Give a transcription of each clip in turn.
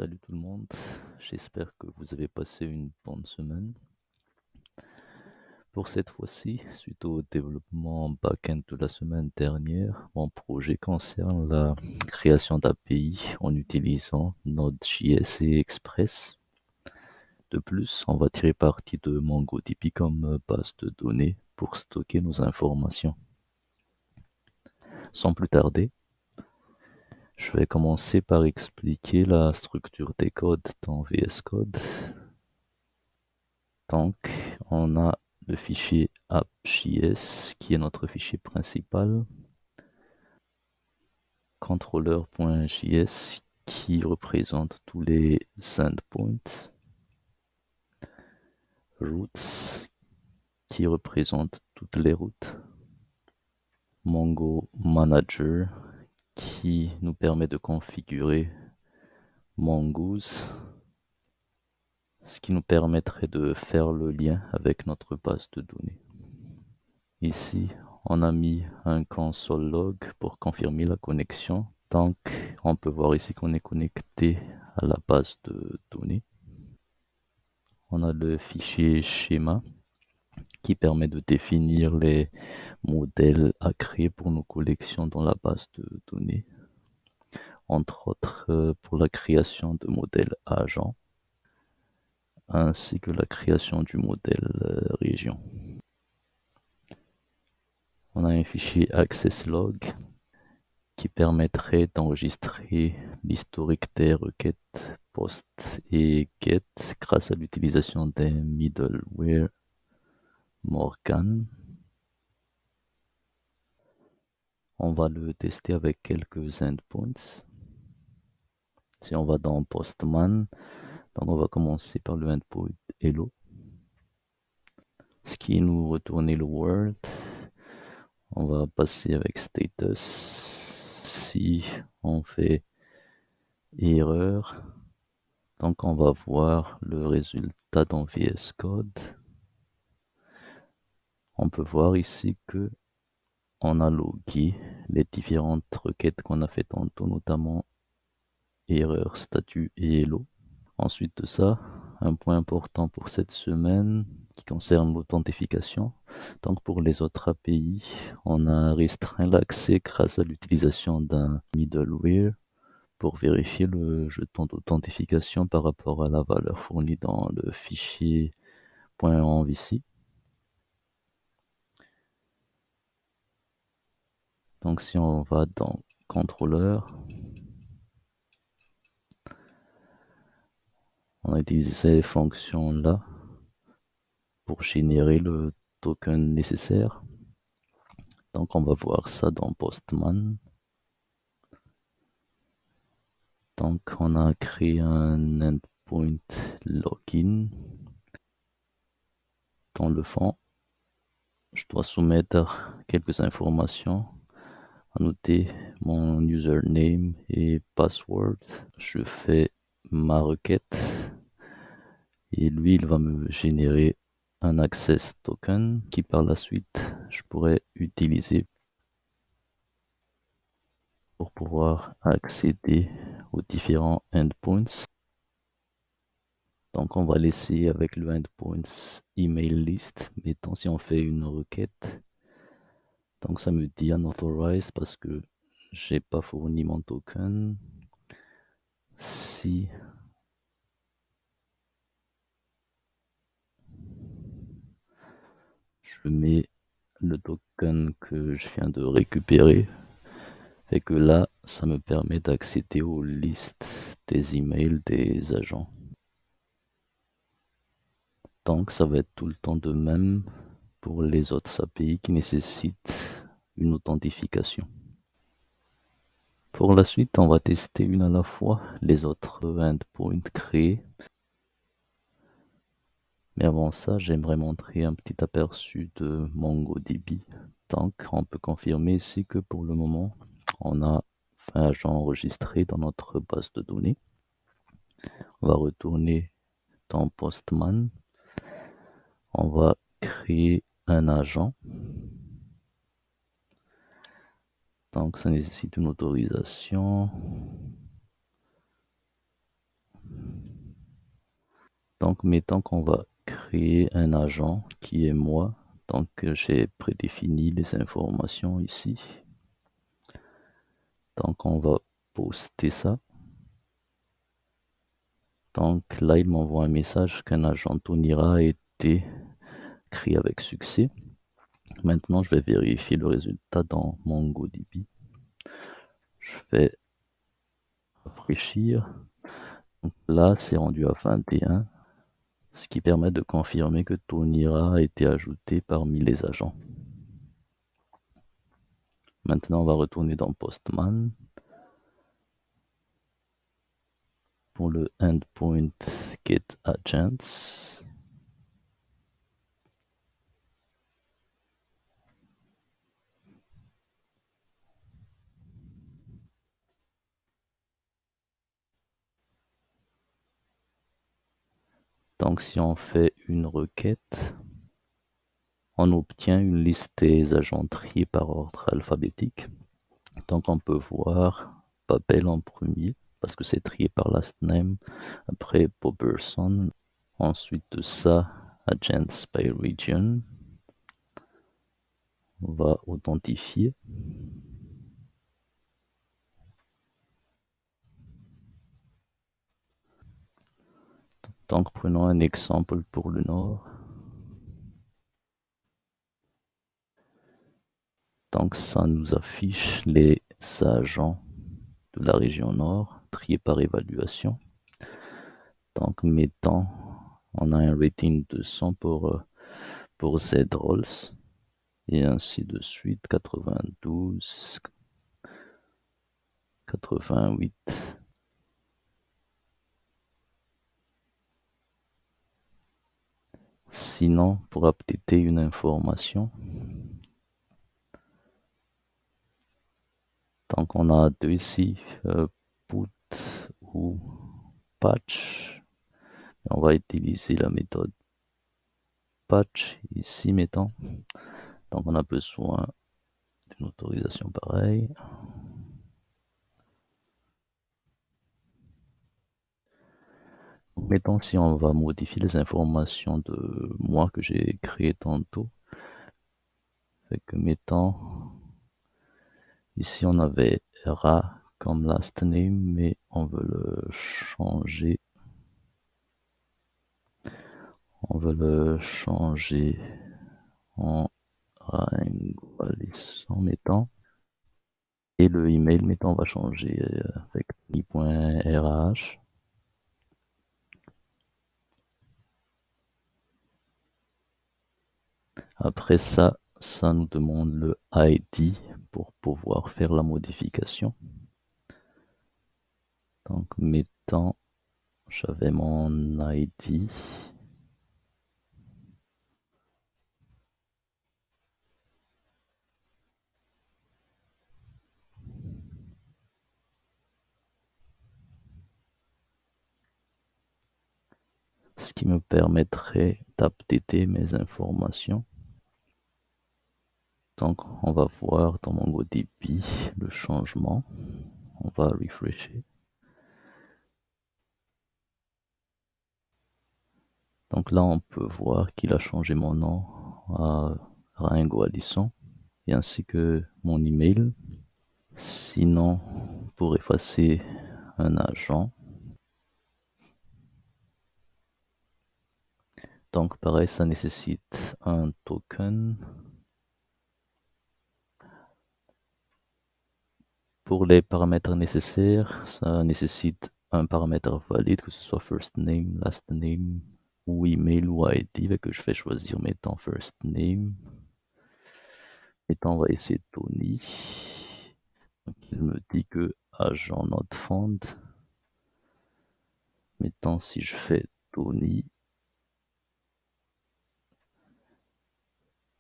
Salut tout le monde, j'espère que vous avez passé une bonne semaine. Pour cette fois-ci, suite au développement back-end de la semaine dernière, mon projet concerne la création d'API en utilisant Node.js et Express. De plus, on va tirer parti de MongoDB comme base de données pour stocker nos informations. Sans plus tarder, je vais commencer par expliquer la structure des codes dans VS Code. Donc, on a le fichier app.js qui est notre fichier principal, controller.js qui représente tous les endpoints, routes qui représente toutes les routes, Mongo Manager qui nous permet de configurer Mongoose, ce qui nous permettrait de faire le lien avec notre base de données. Ici, on a mis un console log pour confirmer la connexion. Donc, on peut voir ici qu'on est connecté à la base de données. On a le fichier schéma qui permet de définir les modèles à créer pour nos collections dans la base de données. Entre autres, pour la création de modèles agents, ainsi que la création du modèle région. On a un fichier access.log qui permettrait d'enregistrer l'historique des requêtes post et get grâce à l'utilisation d'un middleware Morgan. On va le tester avec quelques endpoints. Si on va dans Postman, donc on va commencer par le endpoint hello, ce qui nous retourne le world. On va passer avec status. Si on fait erreur, donc on va voir le résultat dans VS Code. On peut voir ici que on a logué les différentes requêtes qu'on a fait tantôt, notamment erreur, statut et hello. Ensuite de ça, un point important pour cette semaine qui concerne l'authentification. Donc pour les autres API, on a restreint l'accès grâce à l'utilisation d'un middleware pour vérifier le jeton d'authentification par rapport à la valeur fournie dans le fichier .env. Donc si on va dans contrôleur, on a utilisé ces fonctions-là pour générer le token nécessaire. Donc on va voir ça dans Postman. Donc on a créé un endpoint login. Dans le fond, je dois soumettre quelques informations. À noter mon username et password. Je fais ma requête et lui, il va me générer un access token qui par la suite, je pourrais utiliser pour pouvoir accéder aux différents endpoints. Donc on va laisser avec le endpoints email list. Mettons si on fait une requête. Donc ça me dit unauthorized parce que j'ai pas fourni mon token. Si je mets le token que je viens de récupérer, et que là, ça me permet d'accéder aux listes des emails des agents. Donc ça va être tout le temps de même pour les autres API qui nécessitent une authentification. Pour la suite, on va tester une à la fois les autres endpoints créés. Mais avant ça, j'aimerais montrer un petit aperçu de MongoDB. Donc, on peut confirmer ici que pour le moment, on a un agent enregistré dans notre base de données. On va retourner dans Postman. On va créer un agent. Donc, ça nécessite une autorisation. Donc, mettons qu'on va créer un agent qui est moi. Donc, j'ai prédéfini les informations ici. Donc, on va poster ça. Donc, là, il m'envoie un message qu'un agent Tonira a été créé avec succès. Maintenant, je vais vérifier le résultat dans MongoDB. Je vais rafraîchir. Donc là, c'est rendu à 21, ce qui permet de confirmer que Tonira a été ajouté parmi les agents. Maintenant, on va retourner dans Postman pour le endpoint getAgents. Donc, si on fait une requête, on obtient une liste des agents triés par ordre alphabétique. Donc, on peut voir Babel en premier, parce que c'est trié par last name. Après, Boberson. Ensuite de ça, Agents by region. On va authentifier. Donc, prenons un exemple pour le Nord. Donc, ça nous affiche les agents de la région Nord, triés par évaluation. Donc, mettons, on a un rating de 100 pour Z-Rolls, et ainsi de suite, 92, 88. Sinon, pour updater une information, donc on a deux ici, put ou patch. On va utiliser la méthode patch ici, mettons. Donc on a besoin d'une autorisation pareille. Mettons si on va modifier les informations de moi que j'ai créé tantôt. Fait que mettons, ici on avait Ra comme last name, mais on veut le changer. On veut le changer en Raingualisson, mettons. Et le email, mettons, on va changer avec ni.rh. Après ça, ça nous demande le ID pour pouvoir faire la modification. Donc, mettons, j'avais mon ID. Ce qui me permettrait d'updater mes informations. Donc, on va voir dans MongoDB le changement. On va refresher. Donc là, on peut voir qu'il a changé mon nom à Ringo Alisson, et ainsi que mon email. Sinon, pour effacer un agent, donc pareil, ça nécessite un token. Pour les paramètres nécessaires, ça nécessite un paramètre valide, que ce soit first name, last name, ou email ou ID, que je vais choisir mettons first name. Mettons, on va essayer Tony. Donc, il me dit que agent not found. Mettons, si je fais Tony,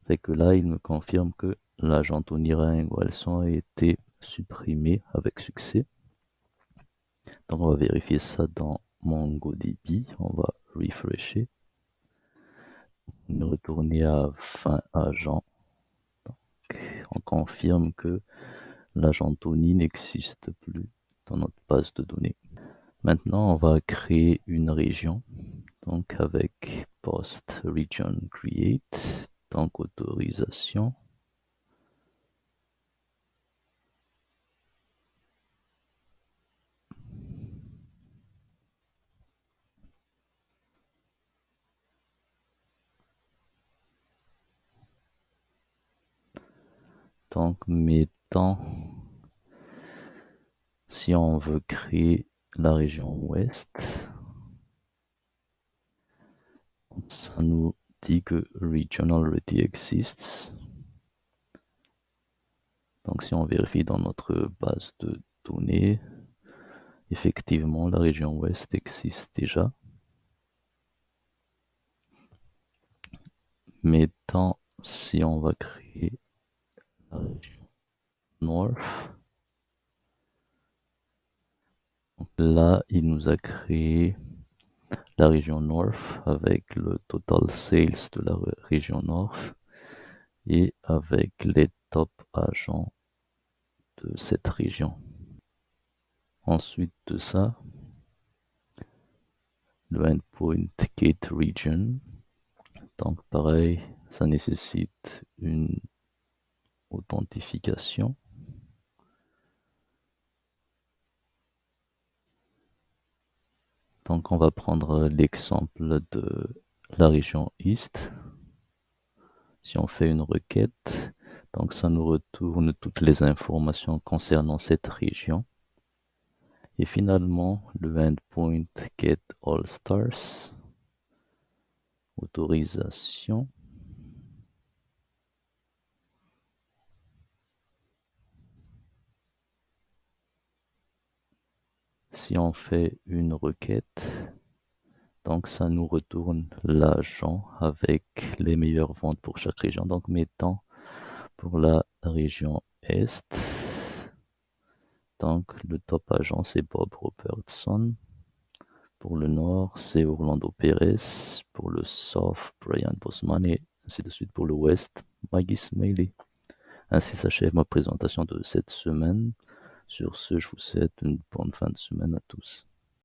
fait que là, il me confirme que l'agent Tony Ringuelson a été supprimé avec succès. Donc, on va vérifier ça dans MongoDB. On va refresher. Retourner à fin agent. Donc, on confirme que l'agent Tony n'existe plus dans notre base de données. Maintenant, on va créer une région. Donc avec post region create, donc autorisation. Donc mettons, si on veut créer la région ouest, ça nous dit que region already exists. Donc si on vérifie dans notre base de données, effectivement la région ouest existe déjà. Mettons, si on va créer la région north, donc là il nous a créé la région north avec le total sales de la région north et avec les top agents de cette région. Ensuite de ça, le endpoint gate region, donc pareil, ça nécessite une authentification. Donc on va prendre l'exemple de la région East. Si on fait une requête, donc ça nous retourne toutes les informations concernant cette région. Et finalement, le endpoint get all stars, autorisation. Si on fait une requête, donc ça nous retourne l'agent avec les meilleures ventes pour chaque région. Donc mettons pour la région Est, donc le top agent c'est Bob Robertson. Pour le Nord, c'est Orlando Perez. Pour le South, Brian Bosman et ainsi de suite. Pour le West, Maggie Smiley. Ainsi s'achève ma présentation de cette semaine. Sur ce, je vous souhaite une bonne fin de semaine à tous.